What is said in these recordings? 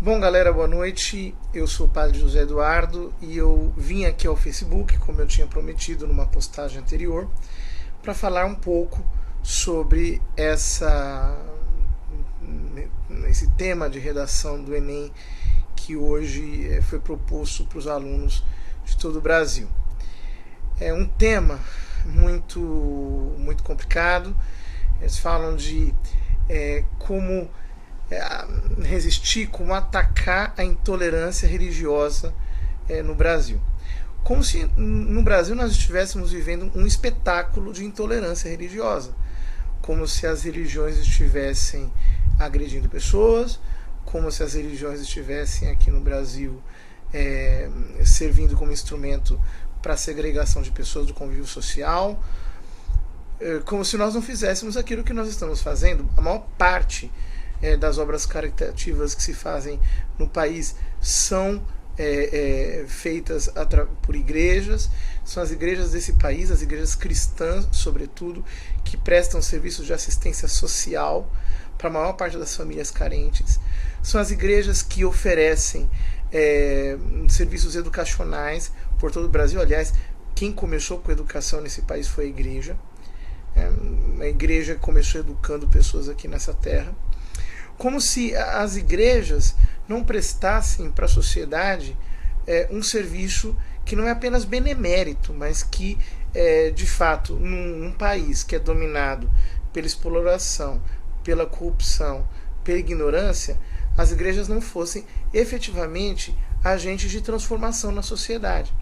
Bom, galera, boa noite. Eu sou o Padre José Eduardo e eu vim aqui ao Facebook, como eu tinha prometido numa postagem anterior, para falar um pouco sobre esse tema de redação do Enem que hoje foi proposto para os alunos de todo o Brasil. É um tema muito complicado. Eles falam de como resistir, como atacar a intolerância religiosa no Brasil. Como se no Brasil nós estivéssemos vivendo um espetáculo de intolerância religiosa. Como se as religiões estivessem agredindo pessoas, como se as religiões estivessem aqui no Brasil servindo como instrumento para a segregação de pessoas do convívio social, como se nós não fizéssemos aquilo que nós estamos fazendo. A maior parte das obras caritativas que se fazem no país são feitas por igrejas. São as igrejas desse país, as igrejas cristãs, sobretudo, que prestam serviços de assistência social para a maior parte das famílias carentes. São as igrejas que oferecem serviços educacionais por todo o Brasil. Aliás, quem começou com educação nesse país foi a igreja. A igreja começou educando pessoas aqui nessa terra. Como se as igrejas não prestassem para a sociedade um serviço que não é apenas benemérito, mas que, de fato, num país que é dominado pela exploração, pela corrupção, pela ignorância, as igrejas não fossem efetivamente agentes de transformação na sociedade.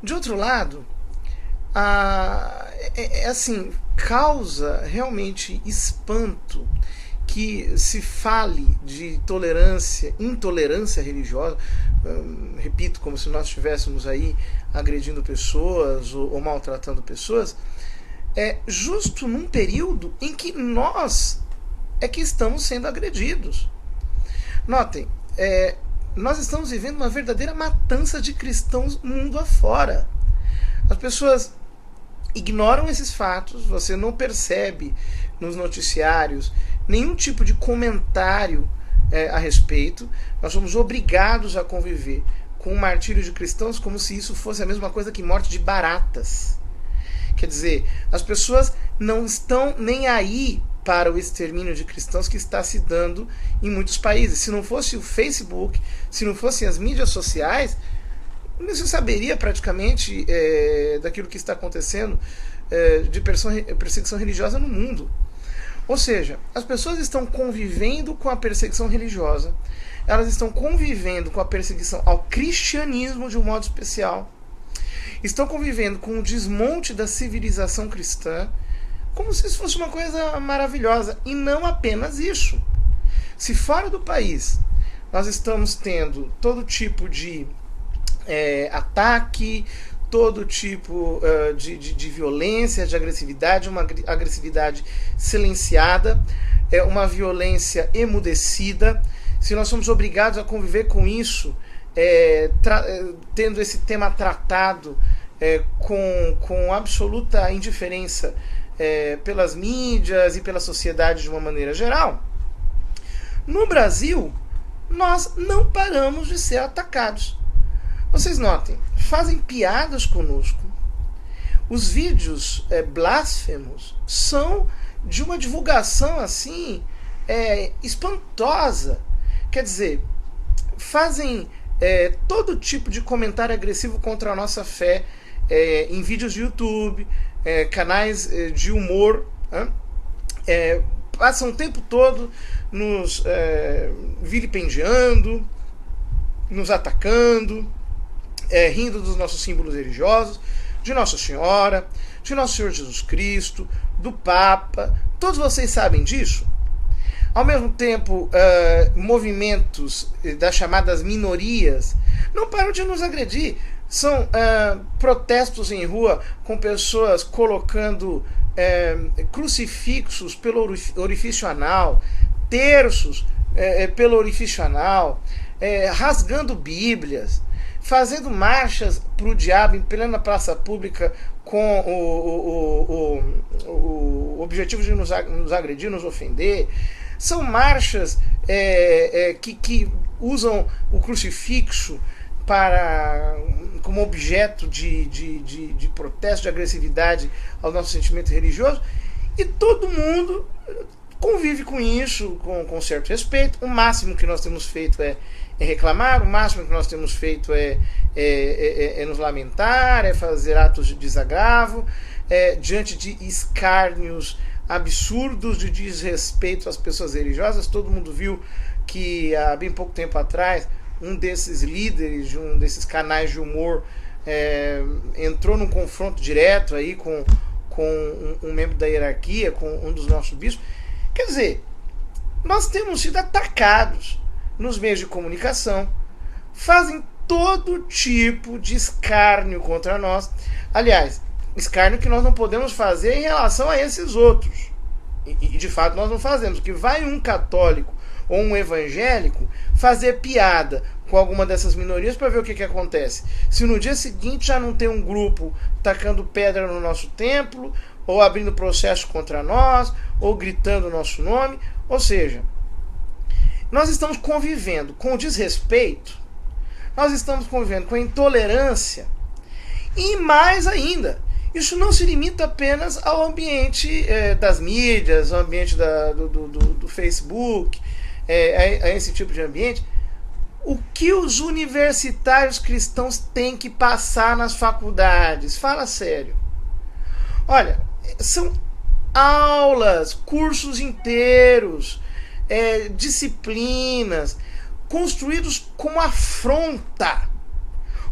De outro lado, causa realmente espanto que se fale de intolerância religiosa, repito, como se nós estivéssemos aí agredindo pessoas ou maltratando pessoas, justo num período em que nós que estamos sendo agredidos. Notem, nós estamos vivendo uma verdadeira matança de cristãos mundo afora. As pessoas ignoram esses fatos, você não percebe nos noticiários nenhum tipo de comentário a respeito. Nós somos obrigados a conviver com o martírio de cristãos como se isso fosse a mesma coisa que morte de baratas. Quer dizer, as pessoas não estão nem aí para o extermínio de cristãos que está se dando em muitos países. Se não fosse o Facebook, se não fossem as mídias sociais, não se saberia praticamente daquilo que está acontecendo de perseguição religiosa no mundo. Ou seja, as pessoas estão convivendo com a perseguição religiosa, elas estão convivendo com a perseguição ao cristianismo de um modo especial, estão convivendo com o desmonte da civilização cristã, como se isso fosse uma coisa maravilhosa. E não apenas isso. Se fora do país nós estamos tendo todo tipo de ataque, todo tipo de violência, de agressividade, uma agressividade silenciada, uma violência emudecida, se nós somos obrigados a conviver com isso, tendo esse tema tratado com absoluta indiferença pelas mídias e pela sociedade de uma maneira geral, no Brasil nós não paramos de ser atacados. Vocês notem, fazem piadas conosco. Os vídeos blasfemos são de uma divulgação assim espantosa. Quer dizer, fazem todo tipo de comentário agressivo contra a nossa fé em vídeos de YouTube, canais de humor, passam o tempo todo nos vilipendiando, nos atacando, rindo dos nossos símbolos religiosos, de Nossa Senhora, de Nosso Senhor Jesus Cristo, do Papa. Todos vocês sabem disso. Ao mesmo tempo, movimentos das chamadas minorias não param de nos agredir. São protestos em rua com pessoas colocando crucifixos pelo orifício anal, terços pelo orifício anal, rasgando bíblias, fazendo marchas para o diabo em plena praça pública com o objetivo de nos agredir, nos ofender. São marchas que usam o crucifixo como objeto de protesto, de agressividade ao nosso sentimento religioso, e todo mundo convive com isso com certo respeito. O máximo que nós temos feito é reclamar, o máximo que nós temos feito é nos lamentar, é fazer atos de desagravo, diante de escárnios absurdos de desrespeito às pessoas religiosas. Todo mundo viu que há bem pouco tempo atrás um desses líderes de um desses canais de humor entrou num confronto direto aí com um membro da hierarquia, com um dos nossos bispos. Quer dizer, nós temos sido atacados nos meios de comunicação, fazem todo tipo de escárnio contra nós. Aliás, escárnio que nós não podemos fazer em relação a esses outros. E de fato nós não fazemos. Que vai um católico ou um evangélico fazer piada com alguma dessas minorias para ver o que acontece. Se no dia seguinte já não tem um grupo tacando pedra no nosso templo, ou abrindo processo contra nós, ou gritando o nosso nome. Ou seja, nós estamos convivendo com o desrespeito, nós estamos convivendo com a intolerância, e mais ainda, isso não se limita apenas ao ambiente das mídias, ao ambiente do Facebook, a esse tipo de ambiente. O que os universitários cristãos têm que passar nas faculdades? Fala sério. Olha, são aulas, cursos inteiros, disciplinas, construídos como afronta,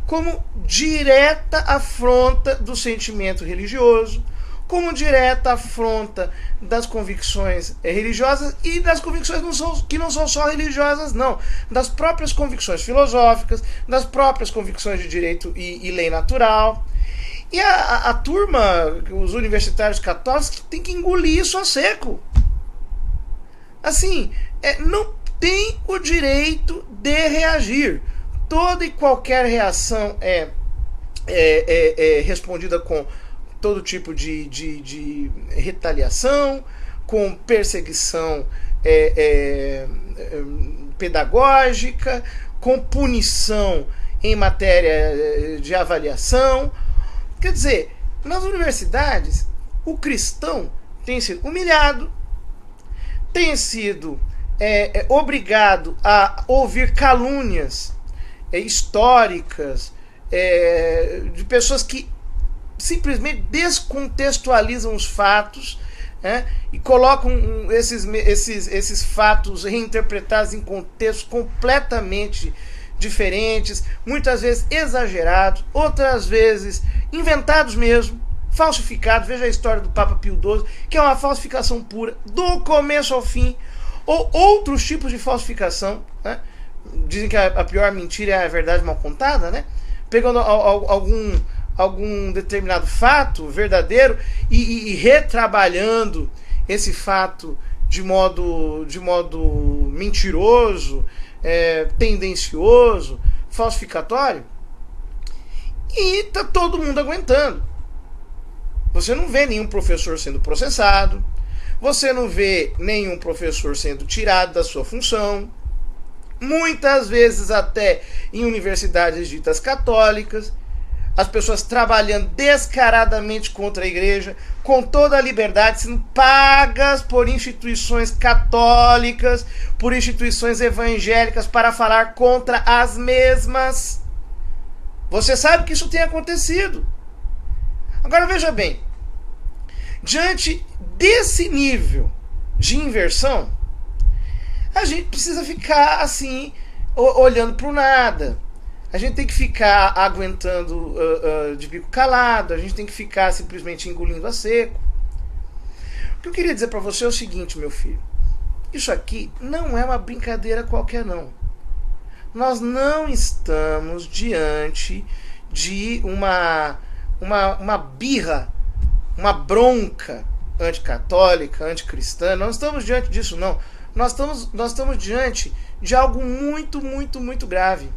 como direta afronta do sentimento religioso, como direta afronta das convicções religiosas, e das convicções que não são só religiosas, não, das próprias convicções filosóficas, das próprias convicções de direito e lei natural. E a turma, os universitários católicos, tem que engolir isso a seco. Assim, não tem o direito de reagir. Toda e qualquer reação é respondida com todo tipo de retaliação, com perseguição pedagógica, com punição em matéria de avaliação. Quer dizer, nas universidades, o cristão tem sido humilhado, tem sido obrigado a ouvir calúnias históricas de pessoas que simplesmente descontextualizam os fatos, e colocam esses fatos reinterpretados em contextos completamente diferentes, muitas vezes exagerados, outras vezes inventados mesmo, falsificados. Veja a história do Papa Pio XII, que é uma falsificação pura, do começo ao fim, ou outros tipos de falsificação, né? Dizem que a pior mentira é a verdade mal contada, né? Pegando algum determinado fato verdadeiro e retrabalhando esse fato de modo mentiroso, tendencioso, falsificatório, e tá todo mundo aguentando. Você não vê nenhum professor sendo processado, você não vê nenhum professor sendo tirado da sua função, muitas vezes até em universidades ditas católicas, as pessoas trabalhando descaradamente contra a igreja, com toda a liberdade, sendo pagas por instituições católicas, por instituições evangélicas para falar contra as mesmas. Você sabe que isso tem acontecido. Agora veja bem, diante desse nível de inversão, a gente precisa ficar assim, olhando para o nada. A gente tem que ficar aguentando de bico calado, a gente tem que ficar simplesmente engolindo a seco. O que eu queria dizer para você é o seguinte, meu filho. Isso aqui não é uma brincadeira qualquer, não. Nós não estamos diante de uma birra, uma bronca anticatólica, anticristã. Não estamos diante disso, não. Nós estamos diante de algo muito, muito, muito grave.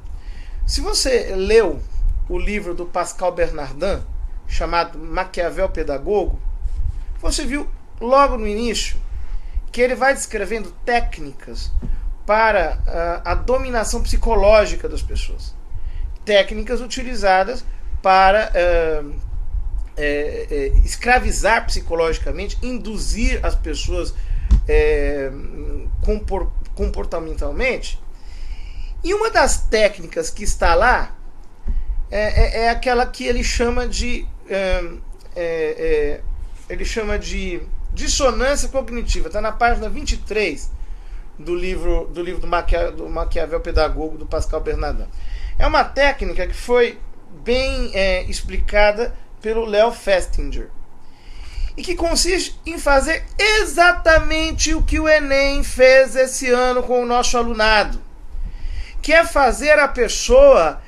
Se você leu o livro do Pascal Bernardin, chamado Maquiavel Pedagogo, você viu logo no início que ele vai descrevendo técnicas para a dominação psicológica das pessoas. Técnicas utilizadas para escravizar psicologicamente, induzir as pessoas comportamentalmente. E uma das técnicas que está lá é aquela que ele chama de dissonância cognitiva. Está na página 23 do livro do Maquiavel Pedagogo, do Pascal Bernardin. É uma técnica que foi bem explicada pelo Leo Festinger e que consiste em fazer exatamente o que o Enem fez esse ano com o nosso alunado, que é fazer a pessoa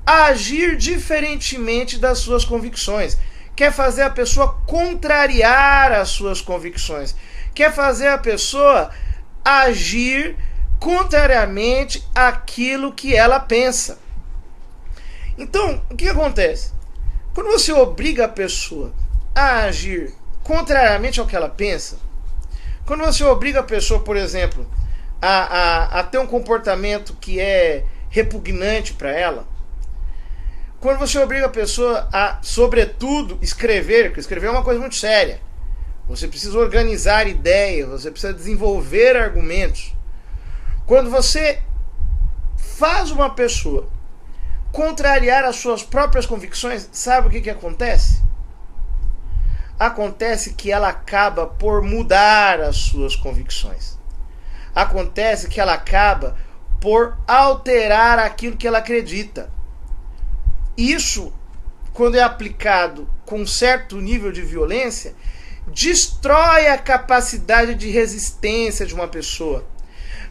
agir diferentemente das suas convicções, quer fazer a pessoa contrariar as suas convicções, quer fazer a pessoa agir contrariamente àquilo que ela pensa. Então, o que acontece? Quando você obriga a pessoa a agir contrariamente ao que ela pensa, quando você obriga a pessoa, por exemplo, a ter um comportamento que é repugnante para ela, quando você obriga a pessoa a, sobretudo, escrever, porque escrever é uma coisa muito séria, você precisa organizar ideias, você precisa desenvolver argumentos. Quando você faz uma pessoa contrariar as suas próprias convicções, sabe o que acontece? Acontece que ela acaba por mudar as suas convicções. Acontece que ela acaba por alterar aquilo que ela acredita. Isso, quando é aplicado com certo nível de violência, destrói a capacidade de resistência de uma pessoa.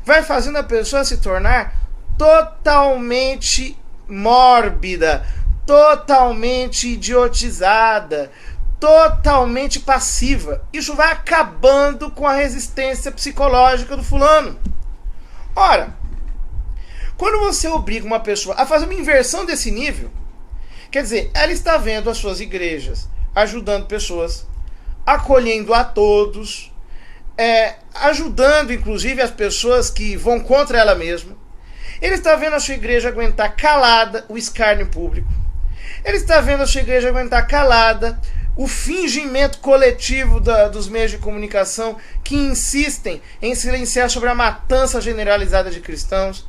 Vai fazendo a pessoa se tornar totalmente mórbida, totalmente idiotizada, totalmente passiva. Isso vai acabando com a resistência psicológica do fulano. Ora, quando você obriga uma pessoa a fazer uma inversão desse nível, quer dizer, ela está vendo as suas igrejas ajudando pessoas, acolhendo a todos, ajudando inclusive as pessoas que vão contra ela mesma. Ele está vendo a sua igreja aguentar calada o escárnio público. Ele está vendo a sua igreja aguentar calada o fingimento coletivo dos meios de comunicação que insistem em silenciar sobre a matança generalizada de cristãos.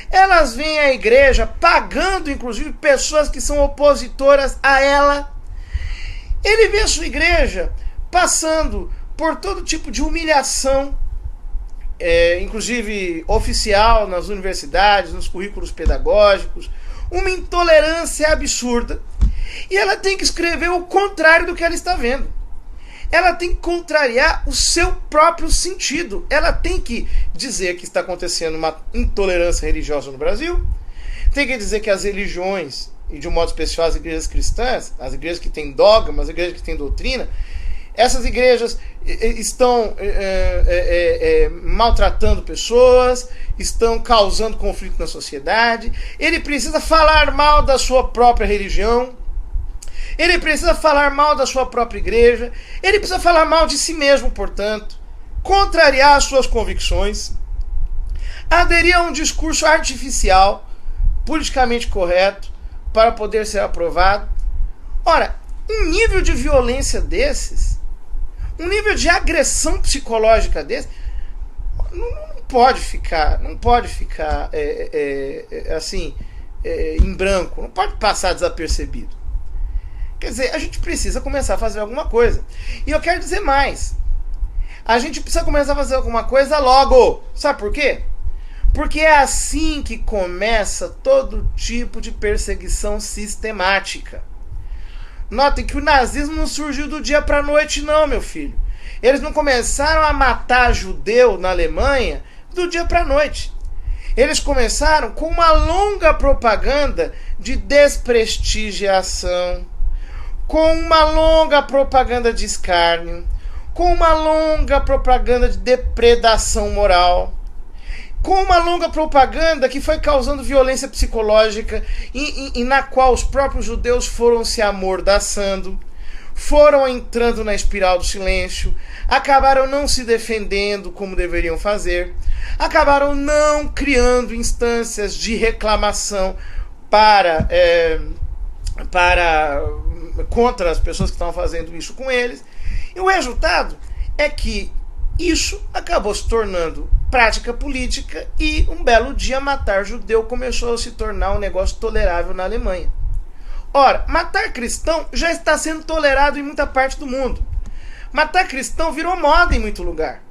Elas veem a igreja pagando, inclusive, pessoas que são opositoras a ela. Ele vê a sua igreja passando por todo tipo de humilhação, inclusive oficial, nas universidades, nos currículos pedagógicos, uma intolerância absurda, e ela tem que escrever o contrário do que ela está vendo. Ela tem que contrariar o seu próprio sentido. Ela tem que dizer que está acontecendo uma intolerância religiosa no Brasil, tem que dizer que as religiões, e de um modo especial as igrejas cristãs, as igrejas que têm dogma, as igrejas que têm doutrina, essas igrejas estão maltratando pessoas, estão causando conflito na sociedade. Ele precisa falar mal da sua própria religião, ele precisa falar mal da sua própria igreja, ele precisa falar mal de si mesmo, portanto, contrariar as suas convicções, aderir a um discurso artificial, politicamente correto, para poder ser aprovado. Ora, um nível de violência desses, um nível de agressão psicológica desse, não pode ficar assim, em branco, não pode passar desapercebido. Quer dizer, a gente precisa começar a fazer alguma coisa. E eu quero dizer mais. A gente precisa começar a fazer alguma coisa logo. Sabe por quê? Porque é assim que começa todo tipo de perseguição sistemática. Notem que o nazismo não surgiu do dia para a noite, não, meu filho. Eles não começaram a matar judeu na Alemanha do dia para a noite. Eles começaram com uma longa propaganda de desprestigiação, com uma longa propaganda de escárnio, com uma longa propaganda de depredação moral, com uma longa propaganda que foi causando violência psicológica e na qual os próprios judeus foram se amordaçando, foram entrando na espiral do silêncio, acabaram não se defendendo como deveriam fazer, acabaram não criando instâncias de reclamação contra as pessoas que estavam fazendo isso com eles. E o resultado é que isso acabou se tornando prática política e um belo dia matar judeu começou a se tornar um negócio tolerável na Alemanha. Ora, matar cristão já está sendo tolerado em muita parte do mundo. Matar cristão virou moda em muito lugar.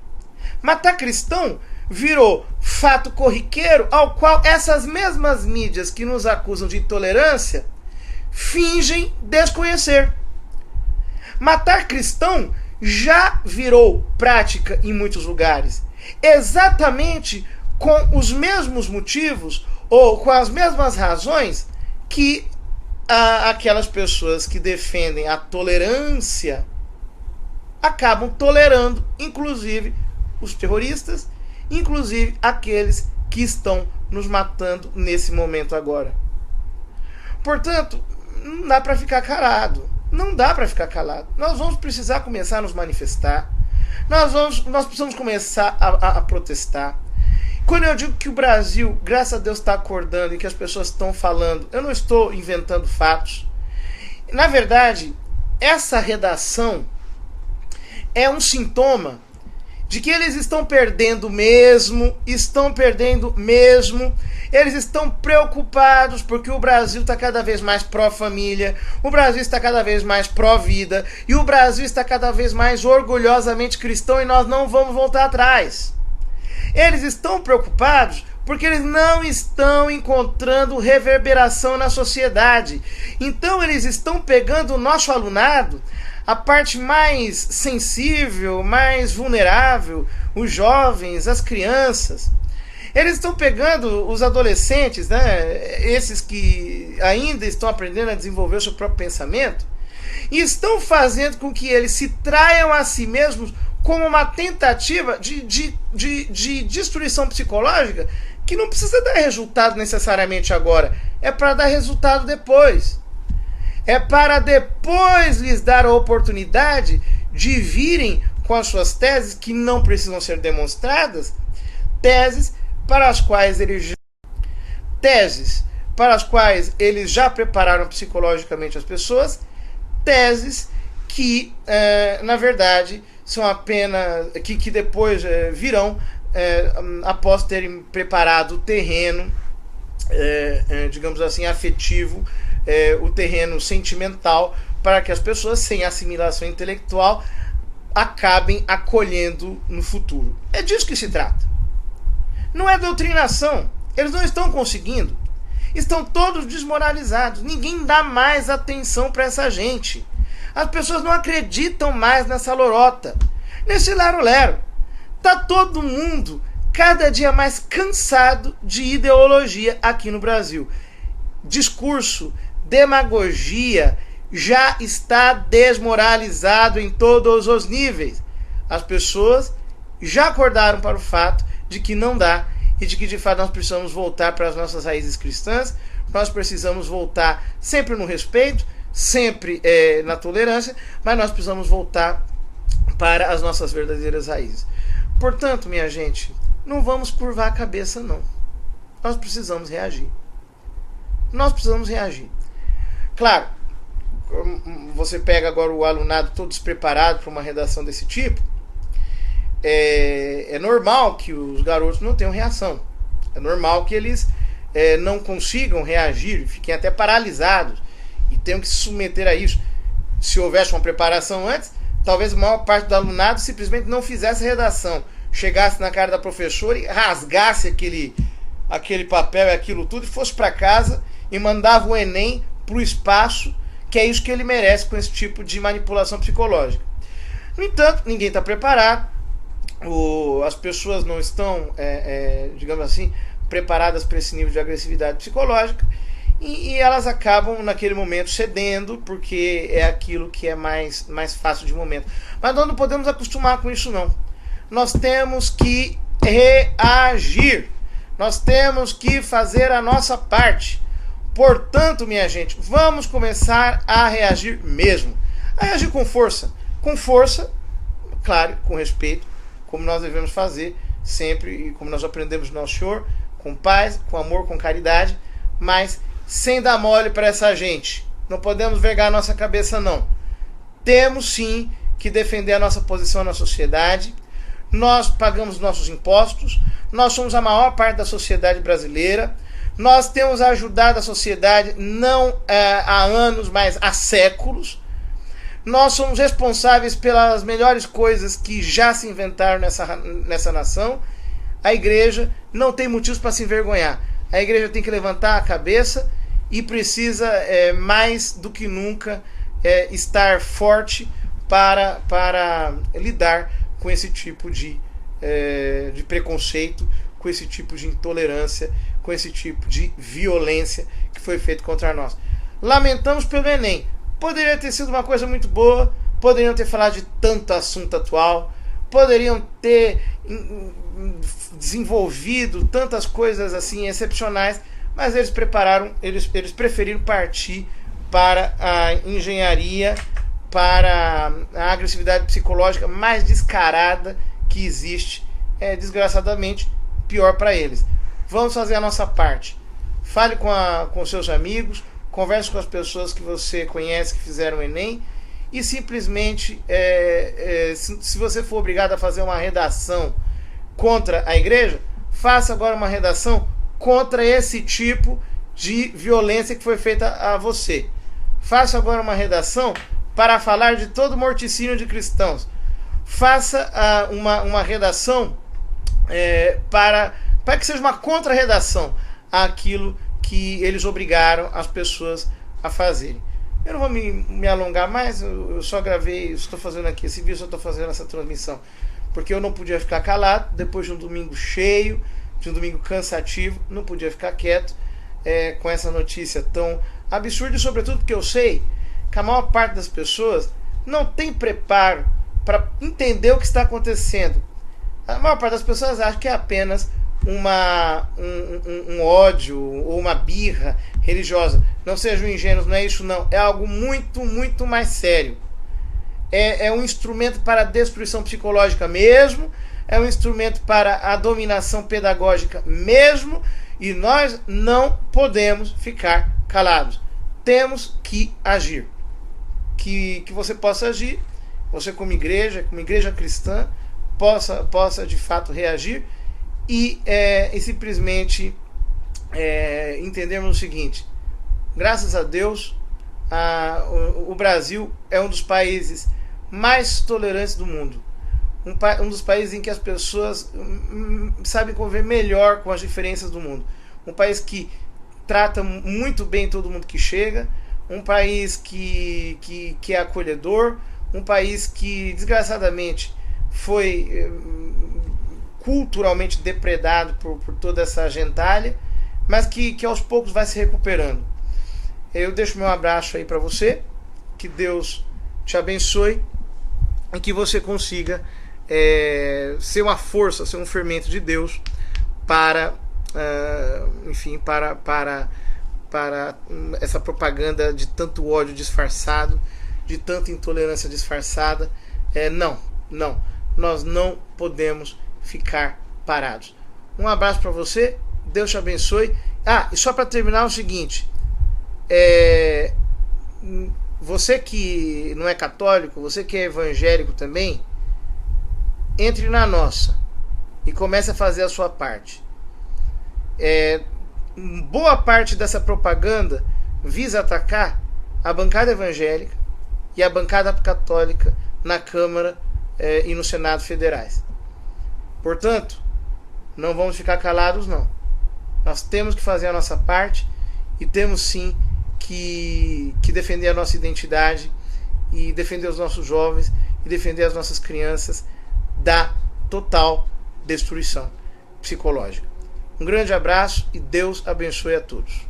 Matar cristão virou fato corriqueiro ao qual essas mesmas mídias que nos acusam de intolerância fingem desconhecer. Matar cristão já virou prática em muitos lugares, exatamente com os mesmos motivos ou com as mesmas razões que aquelas pessoas que defendem a tolerância acabam tolerando, inclusive os terroristas, inclusive aqueles que estão nos matando nesse momento agora. Portanto, não dá para ficar calado. Não dá para ficar calado. Nós vamos precisar começar a nos manifestar. Nós precisamos começar a protestar. Quando eu digo que o Brasil, graças a Deus, está acordando e que as pessoas estão falando, eu não estou inventando fatos. Na verdade, essa redação é um sintoma de que eles estão perdendo mesmo, eles estão preocupados porque o Brasil está cada vez mais pró-família, o Brasil está cada vez mais pró-vida e o Brasil está cada vez mais orgulhosamente cristão e nós não vamos voltar atrás. Eles estão preocupados porque eles não estão encontrando reverberação na sociedade. Então eles estão pegando o nosso alunado, a parte mais sensível, mais vulnerável, os jovens, as crianças. Eles estão pegando os adolescentes, né, esses que ainda estão aprendendo a desenvolver o seu próprio pensamento, e estão fazendo com que eles se traiam a si mesmos como uma tentativa de destruição psicológica que não precisa dar resultado necessariamente agora, é para dar resultado depois. É para depois lhes dar a oportunidade de virem com as suas teses que não precisam ser demonstradas, teses para as quais eles já prepararam psicologicamente as pessoas, teses que, na verdade, são apenas que depois virão após terem preparado o terreno, digamos assim, afetivo, o terreno sentimental, para que as pessoas sem assimilação intelectual acabem acolhendo no futuro. É disso que se trata. Não é doutrinação. Eles não estão conseguindo. Estão todos desmoralizados. Ninguém dá mais atenção para essa gente. As pessoas não acreditam mais nessa lorota, nesse lero-lero. Tá todo mundo cada dia mais cansado de ideologia aqui no Brasil. Discurso, demagogia já está desmoralizado em todos os níveis. As pessoas já acordaram para o fato de que não dá e de que de fato nós precisamos voltar para as nossas raízes cristãs. Nós precisamos voltar sempre no respeito, sempre na tolerância, mas nós precisamos voltar para as nossas verdadeiras raízes. Portanto, minha gente, não vamos curvar a cabeça, não. Nós precisamos reagir. Nós precisamos reagir. Claro, você pega agora o alunado todo despreparado para uma redação desse tipo, é normal que os garotos não tenham reação. É normal que eles não consigam reagir, fiquem até paralisados e tenham que se submeter a isso. Se houvesse uma preparação antes, talvez a maior parte do alunado simplesmente não fizesse a redação, chegasse na cara da professora e rasgasse aquele papel e aquilo tudo e fosse para casa e mandava o Enem para o espaço, que é isso que ele merece com esse tipo de manipulação psicológica. No entanto, ninguém está preparado, as pessoas não estão, digamos assim, preparadas para esse nível de agressividade psicológica e elas acabam naquele momento cedendo porque é aquilo que é mais fácil de momento. Mas nós não podemos acostumar com isso, não. Nós temos que reagir, nós temos que fazer a nossa parte. Portanto, minha gente, vamos começar a reagir mesmo. Aí agir com força, claro, com respeito, como nós devemos fazer sempre, e como nós aprendemos do nosso Senhor, com paz, com amor, com caridade, mas sem dar mole para essa gente. Não podemos vergar a nossa cabeça, não. Temos sim que defender a nossa posição na sociedade. Nós pagamos nossos impostos, nós somos a maior parte da sociedade brasileira, nós temos ajudado a sociedade não há anos, mas há séculos. Nós somos responsáveis pelas melhores coisas que já se inventaram nessa nação. A igreja não tem motivos para se envergonhar. A igreja tem que levantar a cabeça e precisa, mais do que nunca, estar forte para lidar com esse tipo de preconceito, com esse tipo de intolerância, com esse tipo de violência que foi feito contra nós. Lamentamos pelo Enem. Poderia ter sido uma coisa muito boa, poderiam ter falado de tanto assunto atual, poderiam ter desenvolvido tantas coisas assim excepcionais, mas eles preferiram partir para a engenharia, para a agressividade psicológica mais descarada que existe, desgraçadamente pior para eles. Vamos fazer a nossa parte. Fale com seus amigos, converse com as pessoas que você conhece que fizeram o Enem e simplesmente, se você for obrigado a fazer uma redação contra a igreja, faça agora uma redação contra esse tipo de violência que foi feita a você. Faça agora uma redação para falar de todo o morticínio de cristãos. Faça uma redação para que seja uma contra-redação àquilo que eles obrigaram as pessoas a fazerem. Eu não vou me alongar mais, eu só gravei, estou fazendo aqui esse vídeo, só estou fazendo essa transmissão, porque eu não podia ficar calado, depois de um domingo cheio, de um domingo cansativo, não podia ficar quieto com essa notícia tão absurda, e sobretudo porque eu sei que a maior parte das pessoas não tem preparo para entender o que está acontecendo. A maior parte das pessoas acha que é apenas um ódio ou uma birra religiosa. Não sejam ingênuos, não é isso não. É algo muito, muito mais sério. É um instrumento para a destruição psicológica mesmo, é um instrumento para a dominação pedagógica mesmo, e nós não podemos ficar calados. Temos que agir. Que você possa agir, você como igreja cristã, possa de fato reagir e simplesmente entendermos o seguinte: graças a Deus, o Brasil é um dos países mais tolerantes do mundo, um dos países em que as pessoas sabem conviver melhor com as diferenças do mundo, um país que trata muito bem todo mundo que chega, um país que é acolhedor, um país que desgraçadamente foi culturalmente depredado por toda essa gentalha, mas que aos poucos vai se recuperando. Eu deixo meu abraço aí para você, que Deus te abençoe e que você consiga ser uma força, ser um fermento de Deus para essa propaganda de tanto ódio disfarçado, de tanta intolerância disfarçada. Não, nós não podemos ficar parados. Um abraço para você, Deus te abençoe. E só para terminar o seguinte, você que não é católico, você que é evangélico também, entre na nossa e comece a fazer a sua parte. Boa parte dessa propaganda visa atacar a bancada evangélica e a bancada católica na Câmara e no Senado federais. Portanto, não vamos ficar calados, não. Nós temos que fazer a nossa parte e temos sim que defender a nossa identidade e defender os nossos jovens e defender as nossas crianças da total destruição psicológica. Um grande abraço e Deus abençoe a todos.